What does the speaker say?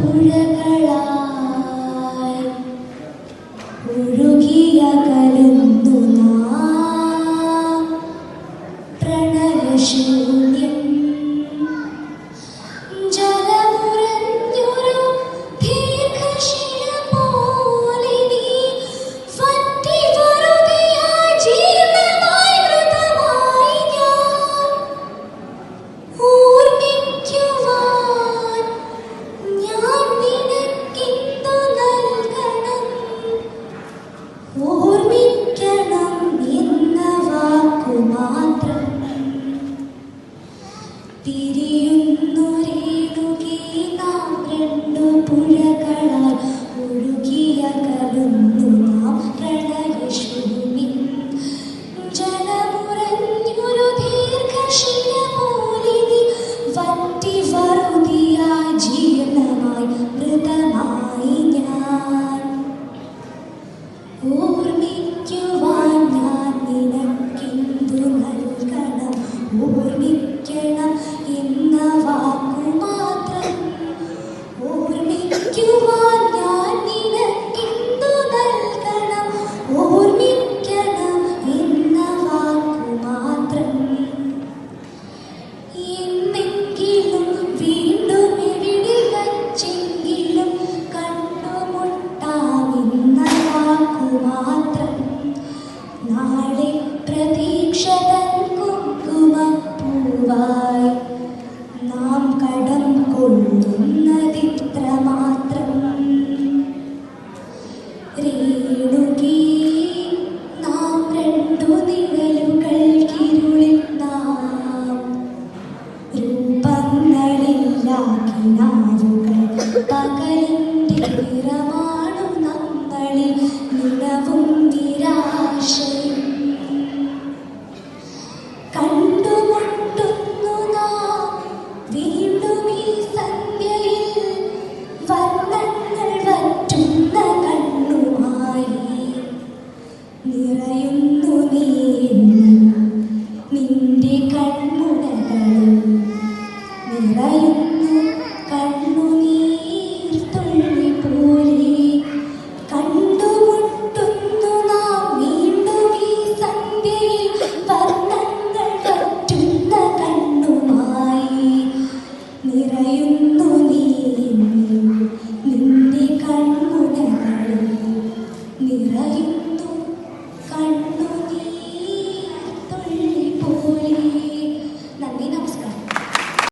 പുഴകളായി ഒഴുകിയകലുന്നു നാം പ്രണയശൂന്യം ജലമുറഞ്ഞൊരു ദീർഘശില പോലെ നീ വറ്റി വറുതിയായി ജീർണമായി മൃതമായി ഞാൻ ഓർമ്മിക്കുവാൻ ഞാൻ നിനക്കിന്തു നൽകണം ഓർമ്മിക്കണം എന്ന വാക്കു മാത്രം പിരിയുന്നു രേണുകേ നാം രണ്ടു പുഴകളാൽ ഒഴുകിയകലുന്നു നാം പ്രണയശൂന്യം ജലമുറഞ്ഞൊരു ദീർഘശില പോലെ നീ വറ്റി വറുതിയായി ജീർണമായി മൃതമായി ഞാൻ ഓർമ്മിക്കുവാൻ ഞാൻ നിനക്കെന്തു നൽകണം ഓർമ്മിക്കണം എന്ന വാക്കു മാത്രം ഓർമ്മിക്കുവാൻ ഞാൻ നിനക്കെന്തു നൽകണം ഓർമ്മിക്കണം എന്ന വാക്കു മാത്രം എന്നെങ്കിലും വീണ്ടും എവിടെ വച്ചെങ്കിലും കണ്ടുമുട്ടാമെന്ന വാക്കു മാത്രം നാളെ പ്രതീക്ഷ തൻ കുങ്കുമപ്പൂവായി നാം കടം കൊള്ളുന്നതിത്ര മാത്രം രേണുകേ നാം രണ്ടു നിഴലുകൾക്കിരുളിൽ നാം രൂപങ്ങളില്ലാക്കിനാവുകൾ പകലിൻ്റെ നിറമാണു നമ്മളിൽ നിലവും നിരാശ